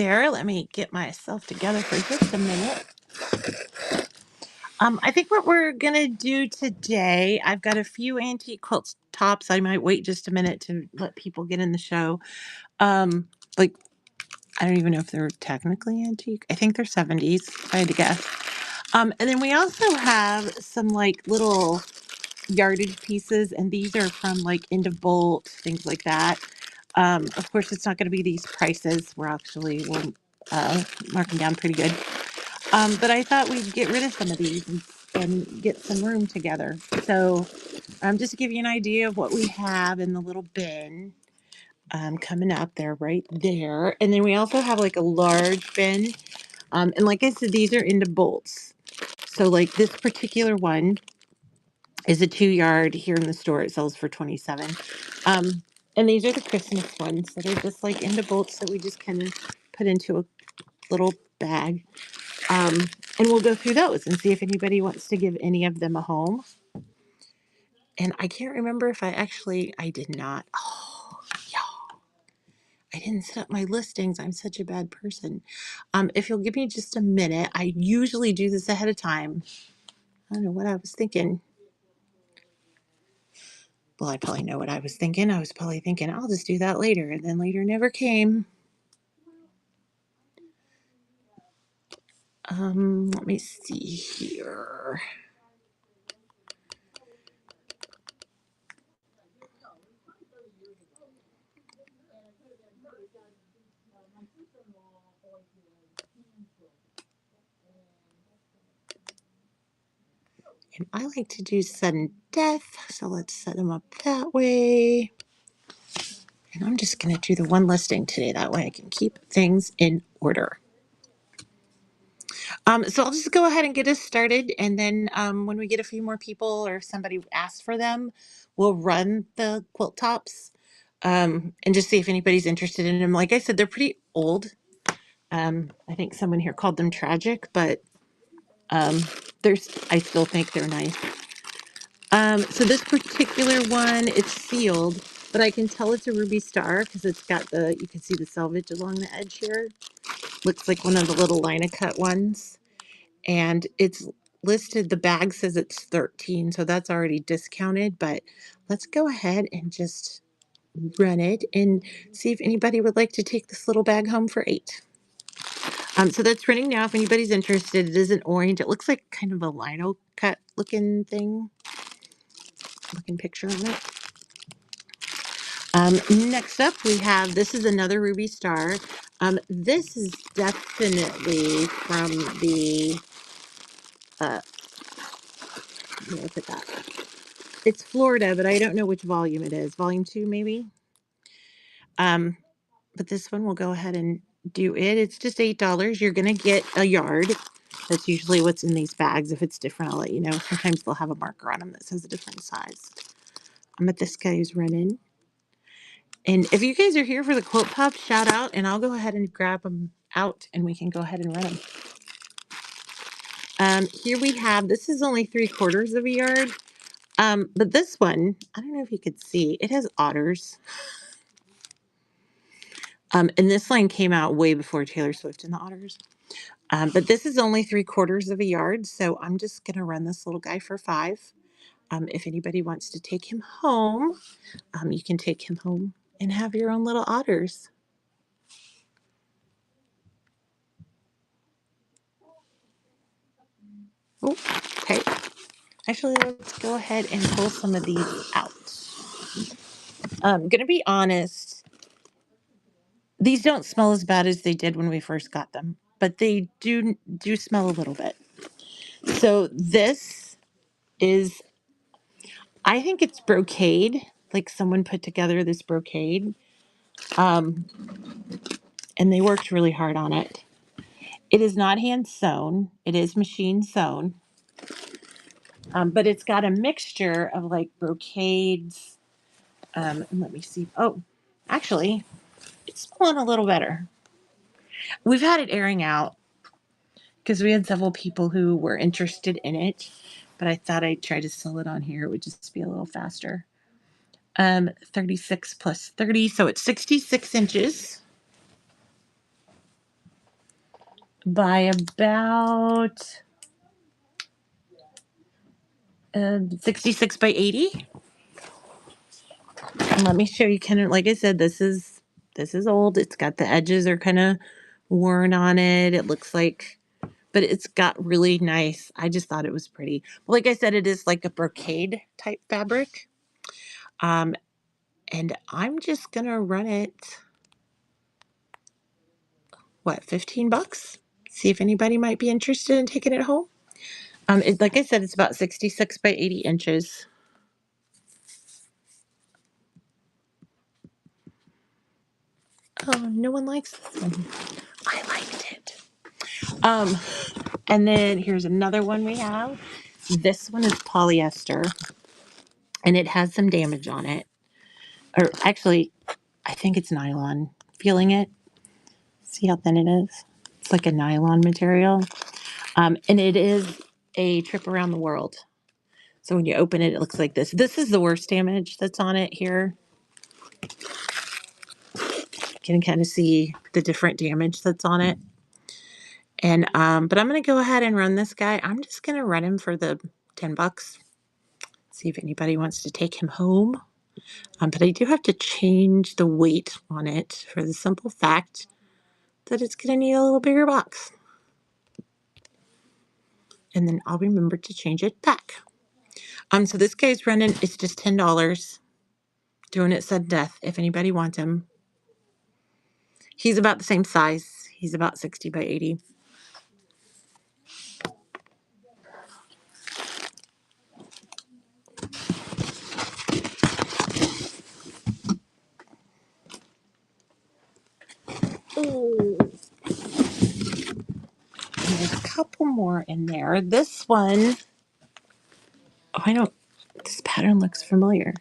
there. Let me get myself together for just a minute. I think what we're going to do today, I've got a few antique quilt tops. I might wait just a minute to let people get in the show. Um, like, I don't even know if they're technically antique. I think they're 70s, if I had to guess. And then we also have some like little yardage pieces, and these are from like End of Bolt, things like that. Of course, it's not going to be these prices. We're marking down pretty good. But I thought we'd get rid of some of these and get some room together. So just to give you an idea of what we have in the little bin coming up there, right there. And then we also have like a large bin. And like I said, these are into bolts. So like this particular one is a 2-yard here in the store. It sells for $27. And these are the Christmas ones that are just like into bolts that we just kind of put into a little bag. And we'll go through those and see if anybody wants to give any of them a home. And I can't remember if I did not. Oh, yeah. I didn't set up my listings. I'm such a bad person. If you'll give me just a minute, I usually do this ahead of time. I don't know what I was thinking. Well, I probably know what I was thinking. I was probably thinking, I'll just do that later. And then later never came. Let me see here. And I like to do sudden death, so let's set them up that way. And I'm just going to do the one listing today. That way I can keep things in order. So I'll just go ahead and get us started. And then when we get a few more people or if somebody asks for them, we'll run the quilt tops and just see if anybody's interested in them. Like I said, they're pretty old. I think someone here called them tragic, but I still think they're nice. So this particular one, it's sealed, but I can tell it's a ruby star because it's got you can see the selvage along the edge here. Looks like one of the little line of cut ones. And it's listed, the bag says it's 13, so that's already discounted, but let's go ahead and just run it and see if anybody would like to take this little bag home for 8. So that's running now. If anybody's interested, it is an orange. It looks like kind of a lino cut looking picture on it. Next up, we have, this is another ruby star. This is definitely from the, look at that. It's Florida, but I don't know which volume it is. Volume 2, maybe? But this one, we'll go ahead and do it. It's just $8. You're going to get a yard. That's usually what's in these bags. If it's different, I'll let you know. Sometimes they'll have a marker on them that says a different size. But this guy's running. And if you guys are here for the quilt pop, shout out, and I'll go ahead and grab them out, and we can go ahead and run them. Here we have, this is only 3/4 of a yard. But this one, I don't know if you could see, it has otters. And this line came out way before Taylor Swift and the Otters. But this is only 3/4 of a yard, so I'm just going to run this little guy for 5. If anybody wants to take him home, you can take him home and have your own little otters. Oh, okay. Actually, let's go ahead and pull some of these out. I'm going to be honest, these don't smell as bad as they did when we first got them, but they do smell a little bit. So this is, I think it's brocade, like someone put together this brocade, and they worked really hard on it. It is not hand sewn, it is machine sewn, but it's got a mixture of like brocades. And let me see. Oh, actually, it's pulling a little better. We've had it airing out because we had several people who were interested in it, but I thought I'd try to sell it on here. It would just be a little faster. 36 plus 30, so it's 66 inches. by about 66 by 80. And let me show you kind of, like I said, this is old. It's got the edges are kind of worn on it. It looks like, but it's got really nice. I just thought it was pretty. But like I said, it is like a brocade type fabric. Um, and I'm just gonna run it, what, 15 bucks? See if anybody might be interested in taking it home. Like I said, it's about 66 by 80 inches. Oh, no one likes this one. I liked it. Um, and then here's another one we have. This one is polyester, and it has some damage on it. Or actually, I think it's nylon. Feeling it. See how thin it is? It's like a nylon material. And it is a trip around the world. So when you open it, it looks like this. This is the worst damage that's on it here. You can kind of see the different damage that's on it. And but I'm gonna go ahead and run this guy. I'm just gonna run him for the 10 bucks. See if anybody wants to take him home. But I do have to change the weight on it for the simple fact that it's gonna need a little bigger box. And then I'll remember to change it back. So this guy's running, it's just $10. Doing it sudden death if anybody wants him. He's about the same size. He's about 60 by 80. Ooh. And there's a couple more in there. This one, oh, this pattern looks familiar.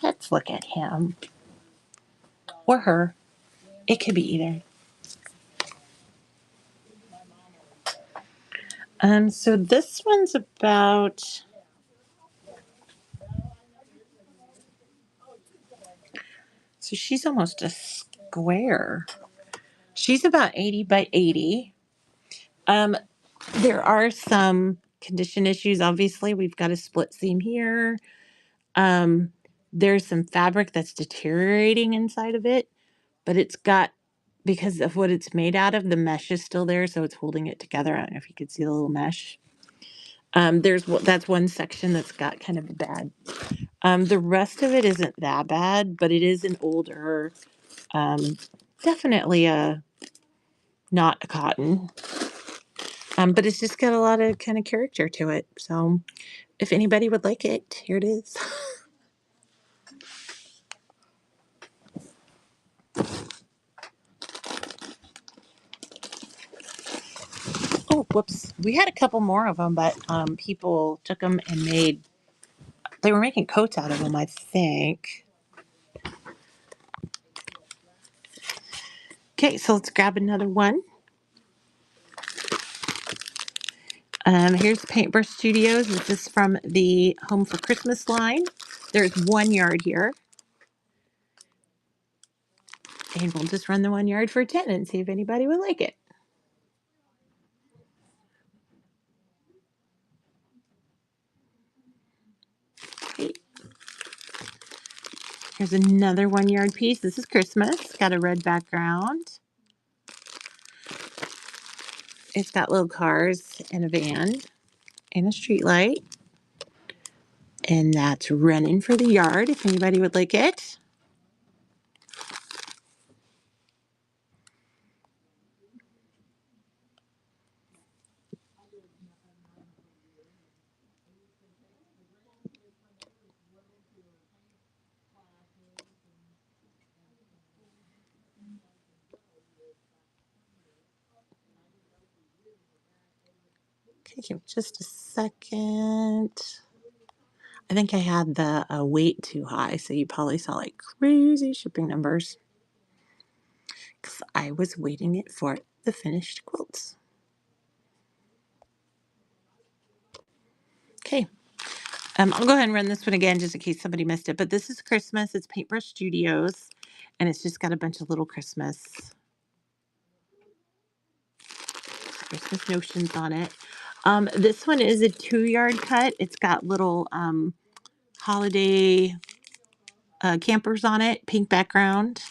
Let's look at him. Or her. It could be either. So this one's about, so she's almost a square. She's about 80 by 80. There are some condition issues. Obviously, we've got a split seam here. There's some fabric that's deteriorating inside of it, but it's got, because of what it's made out of, the mesh is still there, so it's holding it together. I don't know if you could see the little mesh. That's one section that's got kind of bad. The rest of it isn't that bad, but it is an older, definitely not a cotton. But it's just got a lot of kind of character to it. So if anybody would like it, here it is. Oh, whoops. We had a couple more of them, but people took them and they were making coats out of them, I think. Okay, so let's grab another one. Here's Paintbrush Studios. This is from the Home for Christmas line. There's 1 yard here. And we'll just run the 1 yard for 10 and see if anybody would like it. Okay. Here's another 1 yard piece. This is Christmas. Got a red background. It's got little cars and a van and a street light. And that's running for the yard if anybody would like it. Okay, give me just a second. I think I had the weight too high, so you probably saw like crazy shipping numbers. Because I was waiting it for the finished quilts. Okay. I'll go ahead and run this one again just in case somebody missed it. But this is Christmas. It's Paintbrush Studios, and it's just got a bunch of little Christmas notions on it. This one is a 2-yard cut. It's got little holiday campers on it, pink background.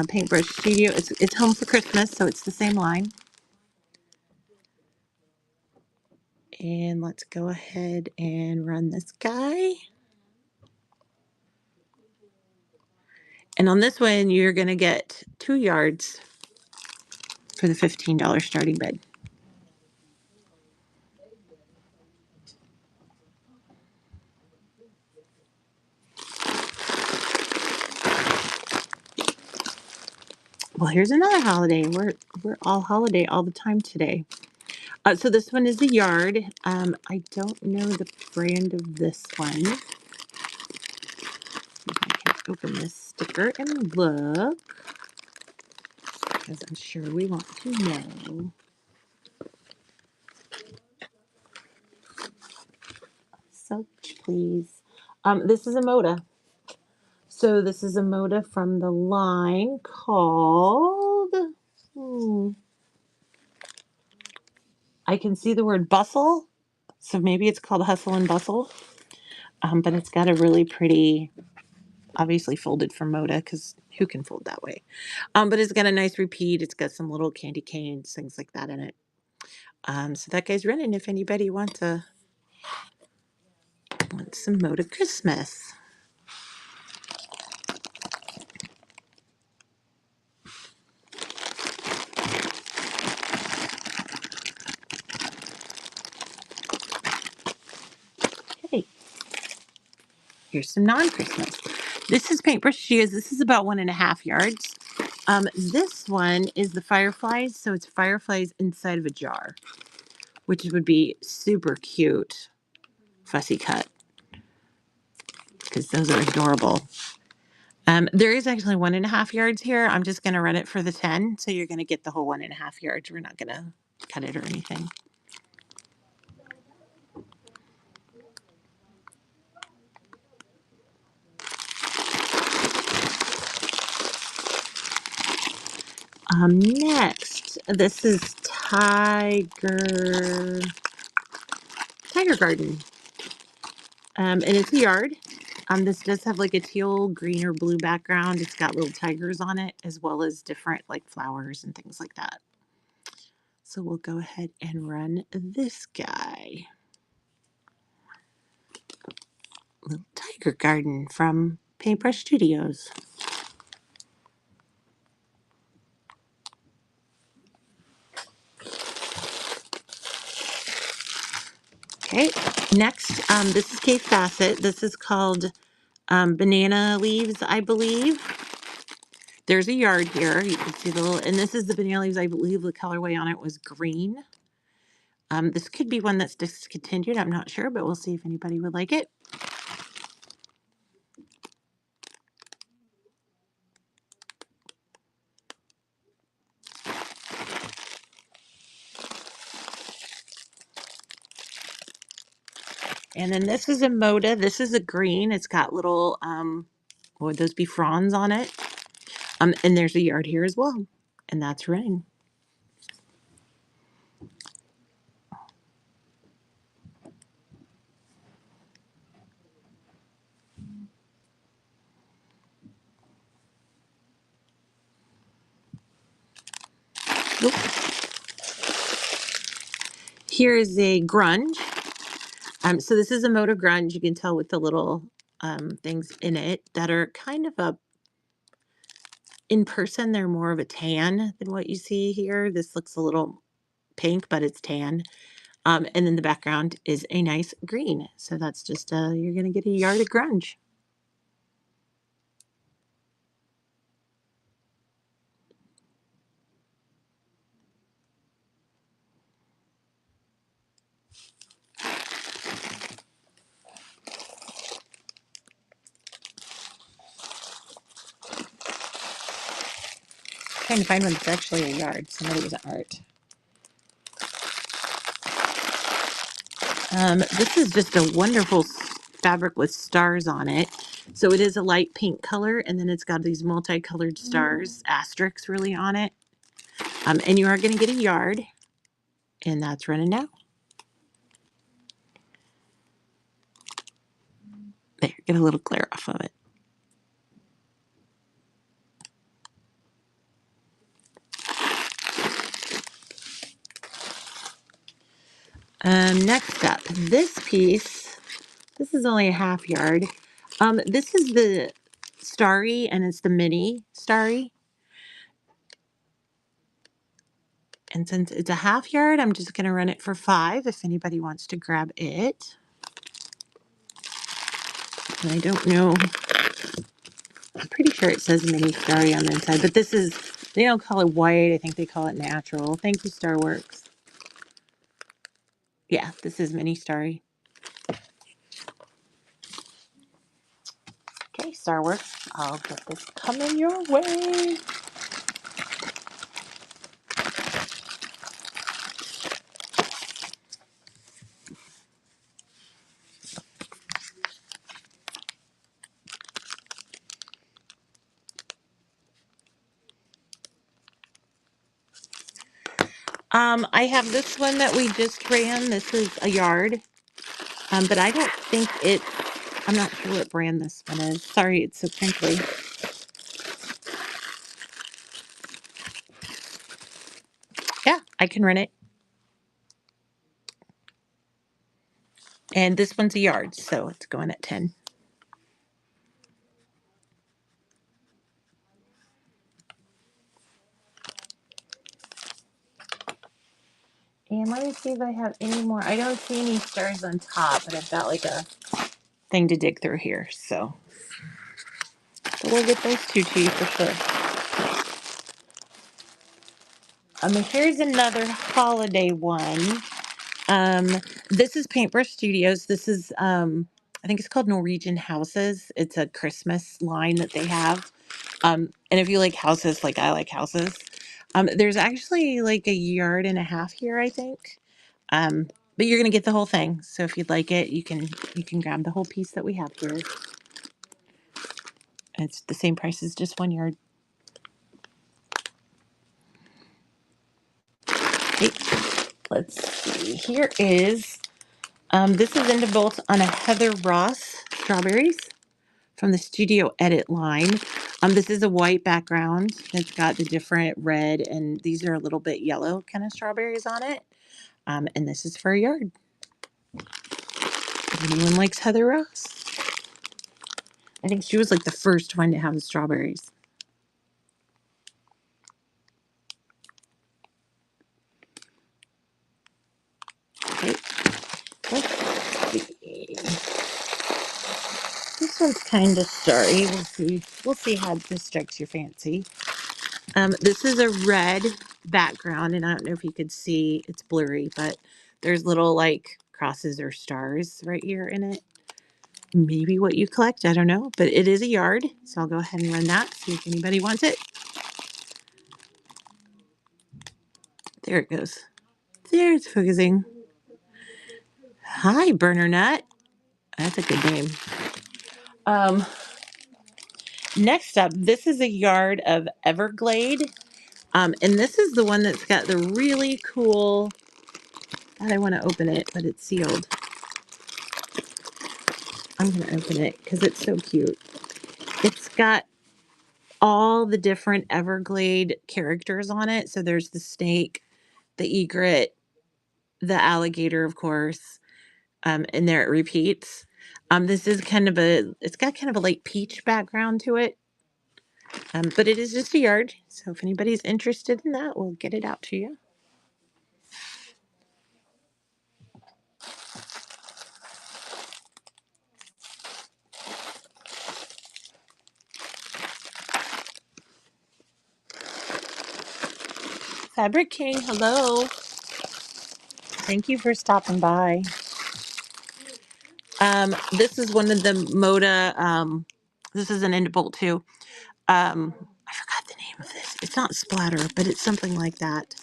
Paintbrush Studio. It's Home for Christmas, so it's the same line. And let's go ahead and run this guy. And on this one, you're going to get 2 yards for the $15 starting bid. Well, here's another holiday. We're all holiday all the time today. So this one is a yard. I don't know the brand of this one. I can open this sticker and look, because I'm sure we want to know. Search, please. This is a Moda. So this is a Moda from the line called, I can see the word bustle. So maybe it's called Hustle and Bustle. But it's got a really pretty, obviously folded from Moda, because who can fold that way? But it's got a nice repeat. It's got some little candy canes, things like that in it. So that guy's running if anybody wants some Moda Christmas. Hey, here's some non-Christmas. This is Paintbrush Studios. This is about 1.5 yards. This one is the fireflies. So it's fireflies inside of a jar, which would be super cute. Fussy cut, because those are adorable. There is actually 1.5 yards here. I'm just going to run it for the 10. So you're going to get the whole 1.5 yards. We're not going to cut it or anything. Next, this is Tiger Garden. And it's a yard. This does have like a teal, green, or blue background. It's got little tigers on it, as well as different like flowers and things like that. So we'll go ahead and run this guy. Little Tiger Garden from Paintbrush Studios. Okay, next, this is Kate Fassett. This is called Banana Leaves, I believe. There's a yard here. You can see the little, and this is the banana leaves. I believe the colorway on it was green. This could be one that's discontinued. I'm not sure, but we'll see if anybody would like it. And then this is a Moda. This is a green. It's got little, what would those be, fronds on it? And there's a yard here as well. And that's Ring. Oop. Here is a grunge. So this is a Moda grunge. You can tell with the little things in it that are kind of a, in person, they're more of a tan than what you see here. This looks a little pink, but it's tan. And then the background is a nice green. So that's just, you're going to get a yard of grunge. Trying to find one that's actually a yard. Somebody was at art. This is just a wonderful fabric with stars on it. So it is a light pink color, and then it's got these multicolored stars, asterisks really on it. And you are going to get a yard, and that's running now. There, get a little glare off of it. Next up, this piece, this is only a half yard. This is the starry, and it's the mini starry. And since it's a half yard, I'm just going to run it for 5 if anybody wants to grab it. And I don't know, I'm pretty sure it says mini starry on the inside, but this is, they don't call it white, I think they call it natural. Thank you, Starworks. Yeah, this is mini starry. Okay, Starworks, I'll get this coming your way. I have this one that we just ran. This is a yard, but I don't think it, I'm not sure what brand this one is. Sorry, it's so crinkly. Yeah, I can run it. And this one's a yard, so it's going at 10. And let me see if I have any more. I don't see any stars on top, but I've got like a thing to dig through here, so we'll get those two to you for sure. Here's another holiday one. This is Paintbrush Studios. This is I think it's called Norwegian Houses. It's a Christmas line that they have. And if you like houses, like I like houses, there's actually like a yard and a half here, I think. But you're gonna get the whole thing. So if you'd like it, you can grab the whole piece that we have here. It's the same price as just 1 yard. Okay, let's see. Here is this is into bolt on a Heather Ross strawberries from the Studio Edit line. This is a white background. It's got the different red, and these are a little bit yellow kind of strawberries on it. And this is for a yard. If anyone likes Heather Ross, I think she was like the first one to have the strawberries. Okay, let's see. This one's kind of starry. We'll see. We'll see how this strikes your fancy. This is a red background, and I don't know if you could see. It's blurry, but there's little like crosses or stars right here in it. Maybe what you collect, I don't know, but it is a yard, so I'll go ahead and run that. See if anybody wants it. There it goes. There, it's focusing. Hi, Burner Nut. That's a good name. Next up, this is a yard of Everglade. And this is the one that's got the really cool, God, I want to open it, but it's sealed. I'm going to open it because it's so cute. It's got all the different Everglade characters on it. So there's the snake, the egret, the alligator, of course. And there it repeats. This is kind of it's got kind of a light peach background to it. But it is just a yard. So if anybody's interested in that, we'll get it out to you. Fabric King, hello. Thank you for stopping by. This is one of the Moda, this is an end bolt too. I forgot the name of this. It's not splatter, but it's something like that.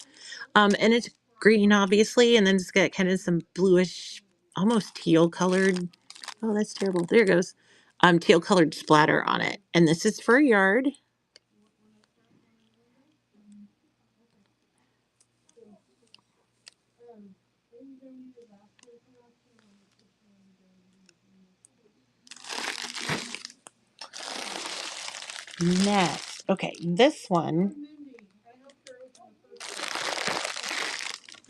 And it's green, obviously, and then it's got kind of some bluish almost teal colored. Oh, that's terrible. There it goes. Teal colored splatter on it. And this is for a yard. Next. Okay, this one.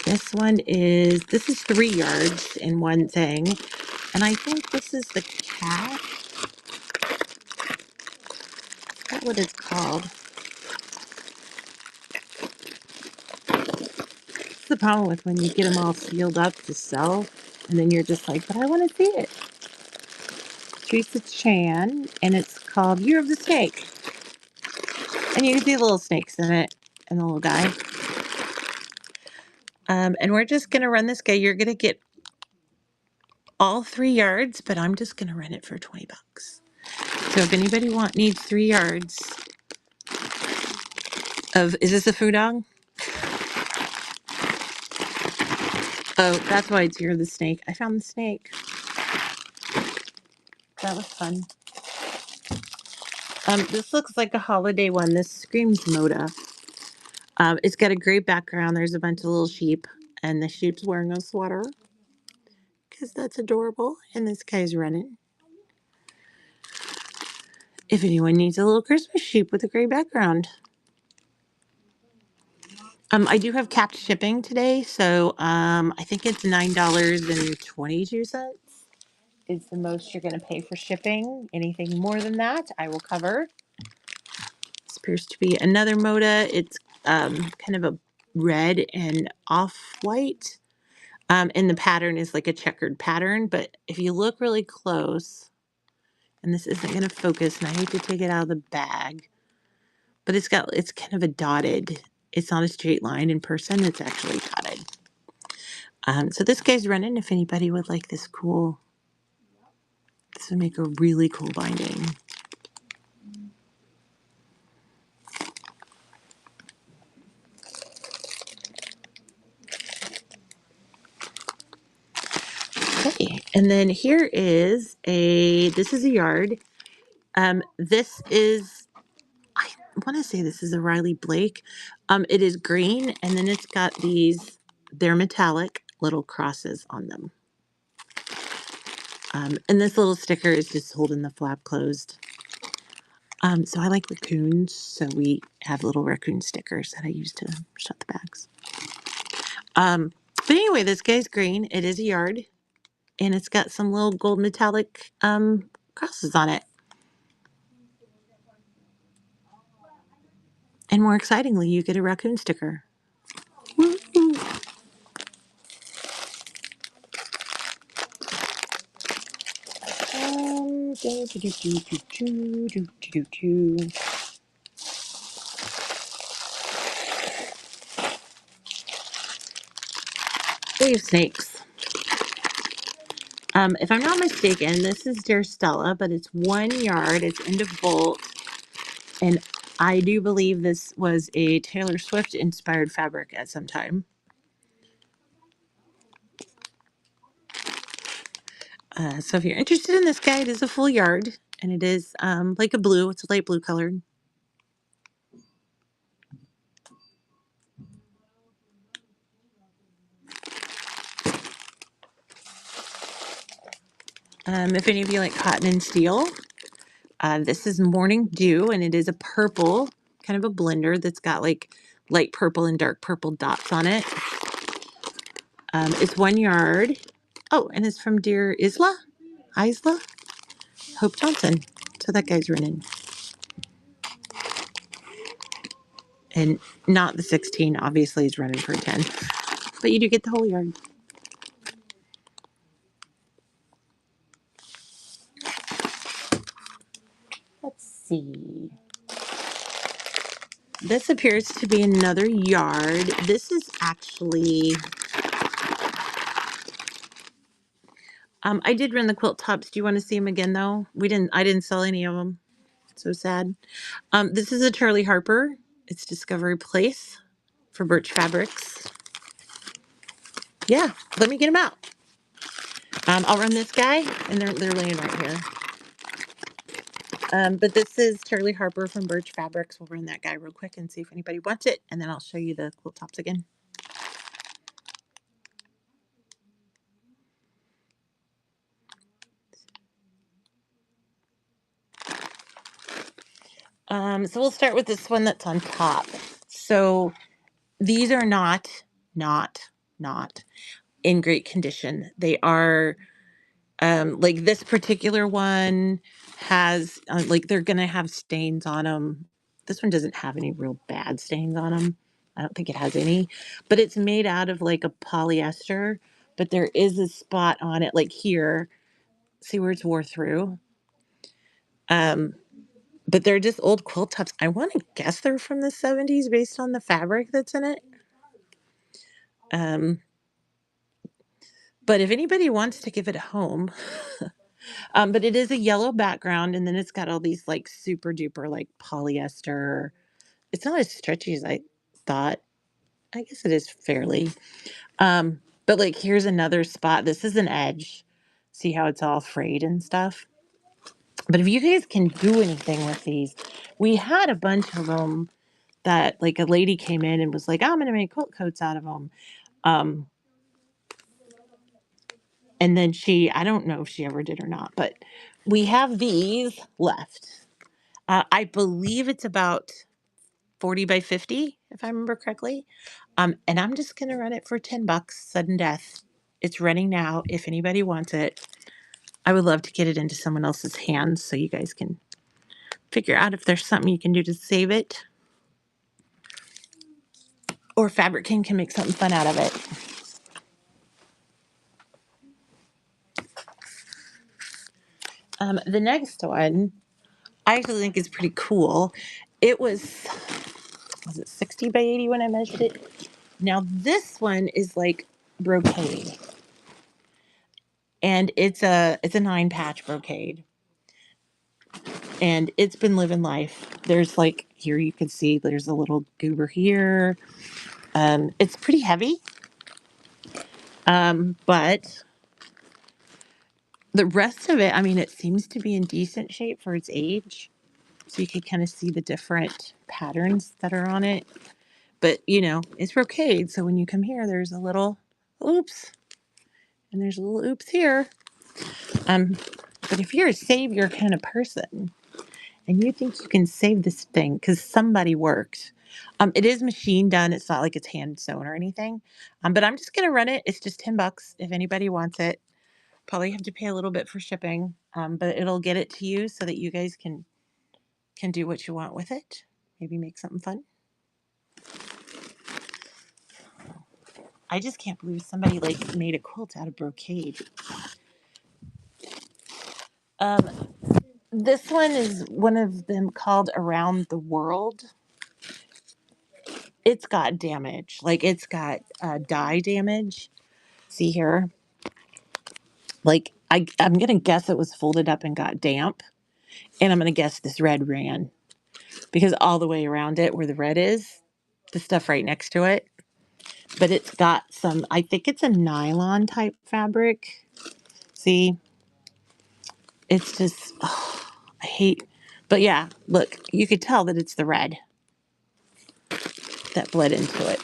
This is 3 yards in one thing. And I think this is the cat. Is that what it's called? That's the problem with when you get them all sealed up to sell. And then you're just like, but I want to see it. Teresa Chan. And it's called Year of the Snake. And you can see the little snakes in it. And the little guy. And we're just going to run this guy. You're going to get all 3 yards, but I'm just going to rent it for $20. So if anybody needs 3 yards of, is this a food dog? Oh, that's why it's Year of the Snake. I found the snake. That was fun. This looks like a holiday one. This screams Moda. It's got a gray background. There's a bunch of little sheep, and the sheep's wearing a sweater because that's adorable. And this guy's running. If anyone needs a little Christmas sheep with a gray background. I do have capped shipping today, so I think it's $9.22 is the most you're going to pay for shipping. Anything more than that, I will cover. This appears to be another Moda. It's kind of a red and off-white, and the pattern is like a checkered pattern. But if you look really close, and this isn't going to focus, and I hate to take it out of the bag, but it's kind of a dotted. It's not a straight line in person. It's actually dotted. So this guy's running. If anybody would like this would make a really cool binding. Okay, and then this is a yard. This is, I want to say this is a Riley Blake. It is green, and then it's got they're metallic little crosses on them. And this little sticker is just holding the flap closed. So I like raccoons, so we have little raccoon stickers that I use to shut the bags. But anyway, this guy's green. It is a yard, and it's got some little gold metallic crosses on it. And more excitingly, you get a raccoon sticker. Woo-hoo. We have snakes. If I'm not mistaken, this is Dear Stella, but it's 1 yard. It's end of bolt. And I do believe this was a Taylor Swift inspired fabric at some time. So if you're interested in this guy, it is a full yard. And it is like a blue. It's a light blue colored. If any of you like cotton and steel, this is Morning Dew, and it is a purple, kind of a blender that's got like light purple and dark purple dots on it. It's 1 yard. Oh, and it's from Dear Isla Hope Johnson. So that guy's running. And not the 16, obviously, is running for 10. But you do get the whole yard. Let's see. This appears to be another yard. This is actually... I did run the quilt tops. Do you want to see them again, though? I didn't sell any of them. So sad. This is a Charlie Harper. It's Discovery Place for Birch Fabrics. Yeah, let me get them out. I'll run this guy, and they're laying right here. But this is Charlie Harper from Birch Fabrics. We'll run that guy real quick and see if anybody wants it, and then I'll show you the quilt tops again. So we'll start with this one that's on top. So these are not in great condition. They are like this particular one has like they're gonna have stains on them. This one doesn't have any real bad stains on them. I don't think it has any, but it's made out of like a polyester. But there is a spot on it, like here. See where it's wore through. Um, but they're just old quilt tops. I want to guess they're from the 70s based on the fabric that's in it. Um, but if anybody wants to give it a home, but it is a yellow background, and then it's got all these like super duper like polyester. It's not as stretchy as I thought. I guess it is fairly. But like here's another spot. This is an edge. See how it's all frayed and stuff. But if you guys can do anything with these, we had a bunch of them that like a lady came in and was like, I'm going to make quilt coats out of them. Um, and then I don't know if she ever did or not, but we have these left. I believe it's about 40 by 50, if I remember correctly. And I'm just going to run it for $10, sudden death. It's running now. If anybody wants it, I would love to get it into someone else's hands so you guys can figure out if there's something you can do to save it. Or Fabric King can make something fun out of it. The next one, I actually think is pretty cool. It was it 60 by 80 when I measured it? Now this one is like brocade. And it's a 9-patch brocade. And it's been living life. There's like here you can see there's a little goober here. It's pretty heavy. But the rest of it, I mean, it seems to be in decent shape for its age. So you can kind of see the different patterns that are on it. But, it's brocade. So when you come here, there's a little oops. And there's a little oops here. But if you're a savior kind of person and you think you can save this thing because somebody worked, it is machine done. It's not like it's hand sewn or anything. But I'm just going to run it. It's just $10 if anybody wants it. Probably have to pay a little bit for shipping, but it'll get it to you so that you guys can do what you want with it. Maybe make something fun. I just can't believe somebody like made a quilt out of brocade. This one is one of them called Around the World. It's got damage, like it's got dye damage. See here, like I'm gonna guess it was folded up and got damp, and I'm gonna guess this red ran because all the way around it where the red is, the stuff right next to it. But it's got some, I think it's a nylon type fabric. See, it's just, oh, I hate, but yeah, look, you could tell that it's the red that bled into it.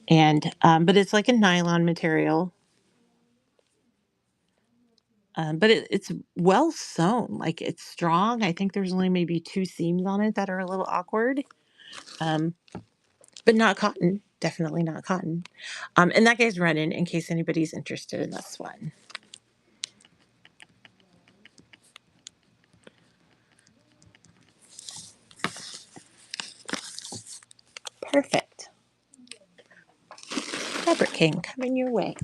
And, but it's like a nylon material. But it's well sewn, like it's strong. I think there's only maybe 2 seams on it that are a little awkward. Um, but not cotton, definitely not cotton. And that guy's running in case anybody's interested in this one. Perfect. Fabric King coming your way.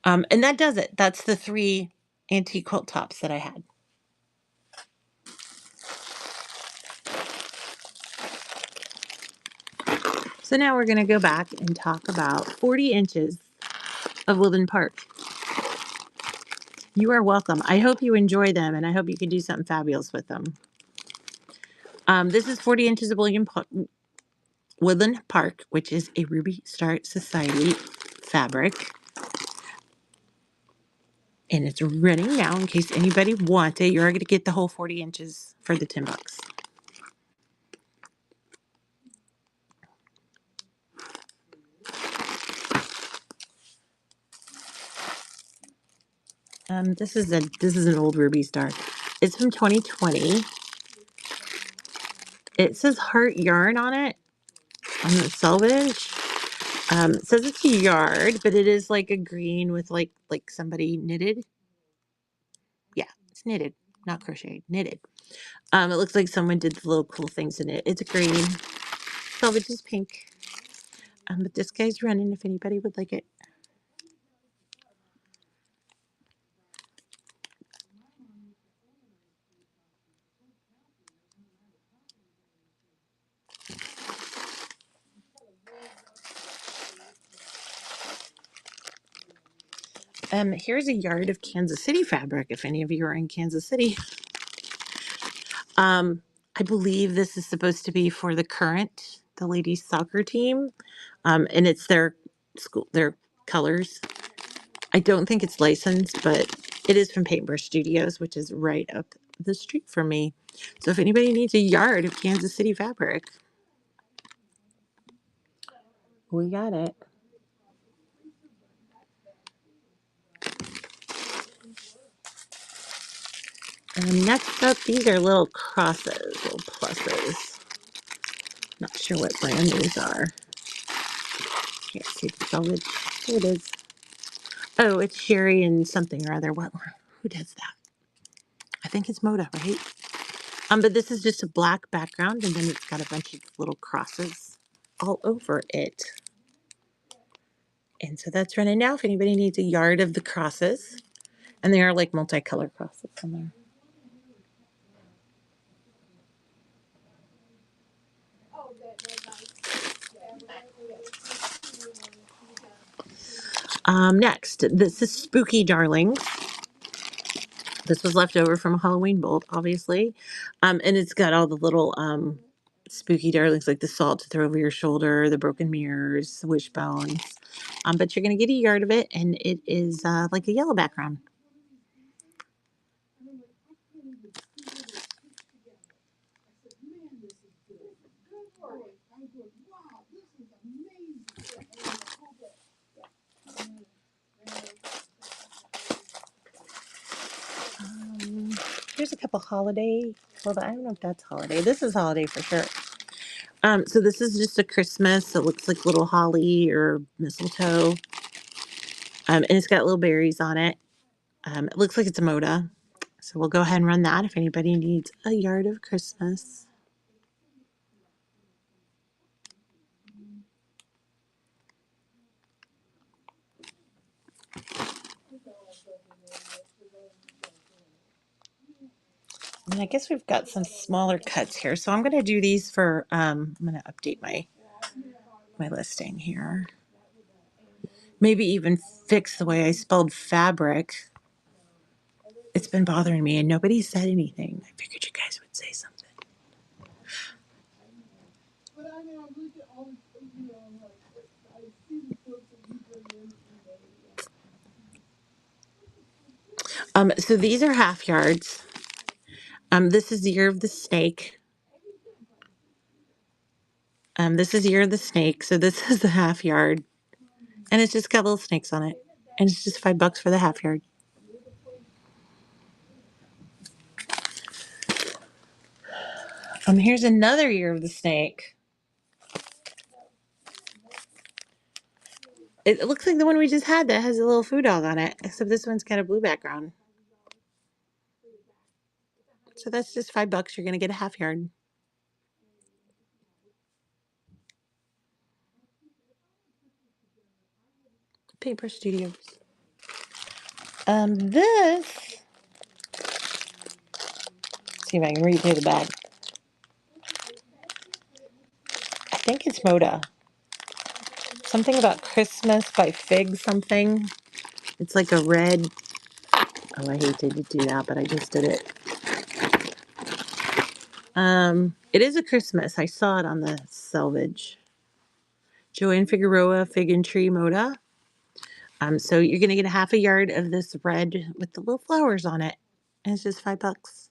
And that does it. That's the 3 antique quilt tops that I had. So now we're going to go back and talk about 40 inches of Woodland Park. You are welcome. I hope you enjoy them, and I hope you can do something fabulous with them. This is 40 inches of Woodland Park, which is a Ruby Star Society fabric. And it's running now in case anybody wants it. You're going to get the whole 40 inches for the $10. This is an old Ruby Star. It's from 2020. It says heart yarn on it on the selvage. It says it's a yard, but it is like a green with like somebody knitted. Yeah, it's knitted, not crocheted, knitted. It looks like someone did the little cool things in it. It's a green. Selvage is pink. But this guy's running if anybody would like it. Here's a yard of Kansas City fabric if any of you are in Kansas City. I believe this is supposed to be for the Current, the ladies soccer team. And it's their colors. I don't think it's licensed, but it is from Paintbrush Studios, which is right up the street from me. So if anybody needs a yard of Kansas City fabric, we got it. Next up, these are little crosses, little pluses. Not sure what brand these are. Can't see the solid. Here it is. Oh, it's Sherry and something or other. Who does that? I think it's Moda, right? But this is just a black background, and then it's got a bunch of little crosses all over it. And so that's running now if anybody needs a yard of the crosses. And they are like multicolored crosses in there. Next, this is Spooky Darling. This was left over from a Halloween bolt, obviously. And it's got all the little spooky darlings, like the salt to throw over your shoulder, the broken mirrors, wishbones. But you're going to get a yard of it, and it is like a yellow background. Here's a couple holiday. Well, I don't know if that's holiday. This is holiday for sure. So this is just a Christmas. It looks like little holly or mistletoe. And it's got little berries on it. It looks like it's a Moda. So we'll go ahead and run that if anybody needs a yard of Christmas. And I guess we've got some smaller cuts here. So I'm going to do these for, I'm going to update my listing here. Maybe even fix the way I spelled fabric. It's been bothering me and nobody said anything. I figured you guys would say something. So these are half yards. This is Year of the Snake. This is Year of the Snake. So this is the half yard. And it's just got little snakes on it. And it's just $5 for the half yard. Here's another Year of the Snake. It looks like the one we just had that has a little food dog on it, except this one's got a blue background. So that's just $5. You're going to get a half yard. Paper Studios. This. Let's see if I can replay the bag. I think it's Moda. Something about Christmas by Fig something. It's like a red. Oh, I hate to do that, but I just did it. It is a Christmas. I saw it on the selvage. Joanne Figueroa Fig and Tree Moda. So you're gonna get a half a yard of this red with the little flowers on it. And it's just $5.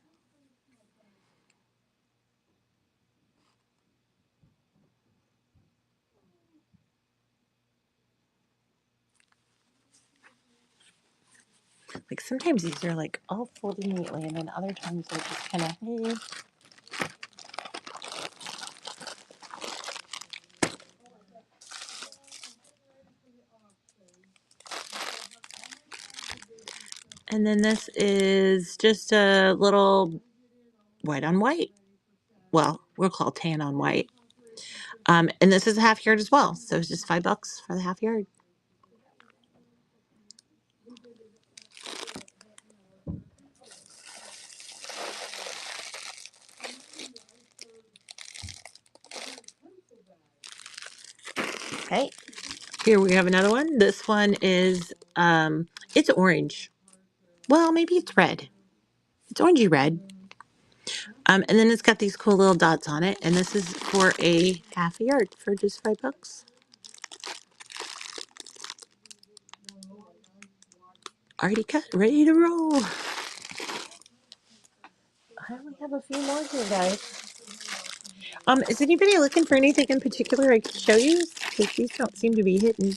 Like sometimes these are like all folded neatly, and then other times they're just kind of hey. And then this is just a little white on white. Well, we'll call tan on white. And this is a half yard as well. So it's just $5 for the half yard. Okay. Here we have another one. This one is it's orange. Well, maybe it's red. It's orangey red. And then it's got these cool little dots on it. And this is for a half a yard for just $5. Already cut, ready to roll. I only have a few more here, guys. Is anybody looking for anything in particular I can show you? Because these don't seem to be hidden.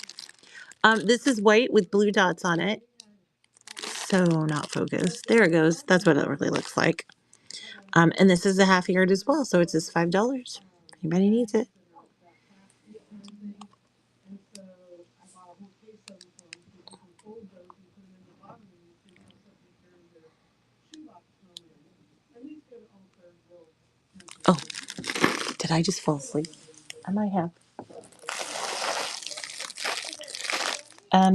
This is white with blue dots on it. So not focused. There it goes. That's what it really looks like. And this is a half yard as well, so it's just $5. Anybody needs it. Oh, did I just fall asleep? I might have.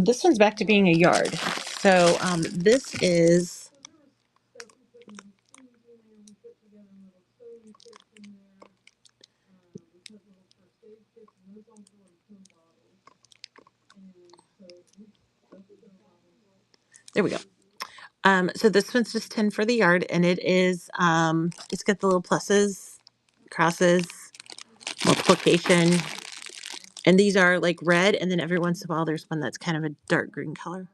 This one's back to being a yard. So this is there we go. So this one's just 10 for the yard, and it is it's got the little pluses, crosses, multiplication, and these are like red, and then every once in a while there's one that's kind of a dark green color.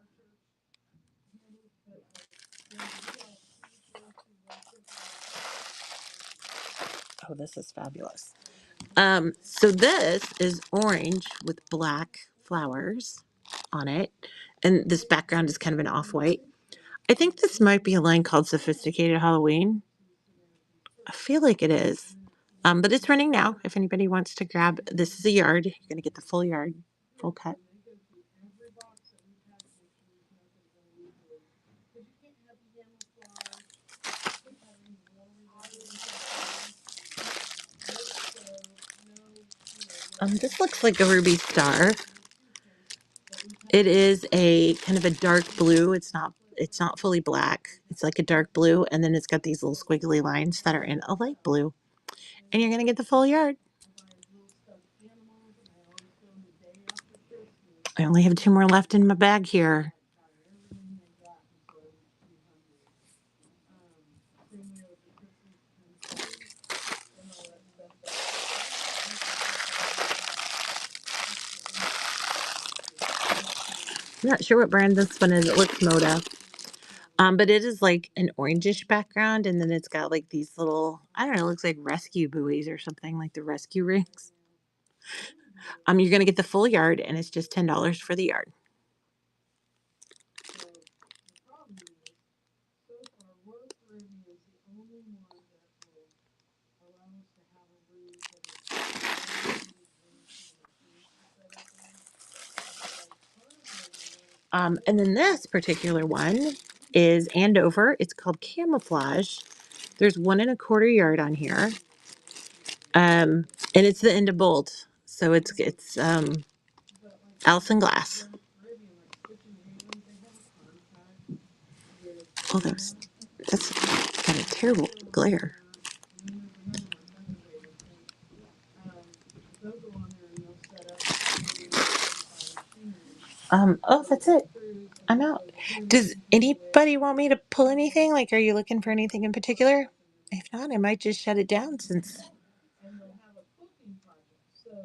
Oh, this is fabulous. So this is orange with black flowers on it, and this background is kind of an off-white. I think this might be a line called Sophisticated Halloween. I feel like it is. But it's running now. If anybody wants to grab, this is a yard. You're gonna get the full yard, full cut. This looks like a ruby star. It is a kind of a dark blue. It's not fully black. It's like a dark blue, and then it's got these little squiggly lines that are in a light blue. And you're gonna get the full yard. I only have two more left in my bag here. I'm not sure what brand this one is. It looks Moda. But it is like an orangish background, and then it's got like these little, I don't know, it looks like rescue buoys or something, like the rescue rings. You're gonna get the full yard, and it's just $10 for the yard. And then this particular one is Andover. It's called Camouflage. There's 1 1/4 yard on here. And it's the end of bolt. So it's Allison Glass. Oh, that's got a terrible glare. Oh, that's it. I'm out. Does anybody want me to pull anything? Like, are you looking for anything in particular? If not, I might just shut it down since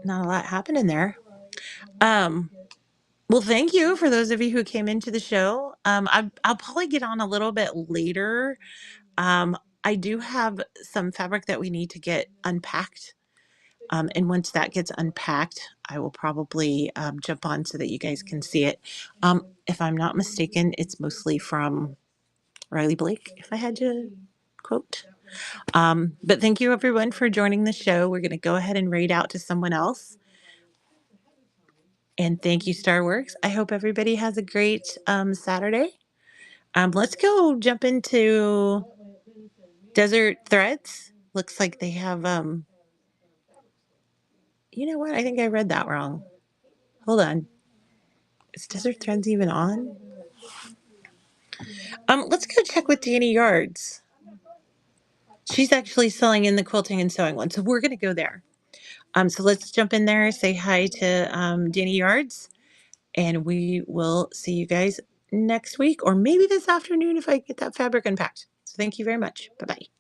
not a lot happened in there. Um, well, thank you for those of you who came into the show. I'll probably get on a little bit later. I do have some fabric that we need to get unpacked. And once that gets unpacked, I will probably jump on so that you guys can see it. If I'm not mistaken, it's mostly from Riley Blake, if I had to quote. But thank you everyone for joining the show. We're going to go ahead and raid out to someone else. And thank you, Starworks. I hope everybody has a great Saturday. Let's go jump into Desert Threads. Looks like they have, you know what? I think I read that wrong. Hold on. Is Desert Threads even on? Let's go check with Danny Yards. She's actually selling in the quilting and sewing one, so we're going to go there. So let's jump in there, say hi to Danny Yards, and we will see you guys next week, or maybe this afternoon if I get that fabric unpacked. So thank you very much. Bye-bye.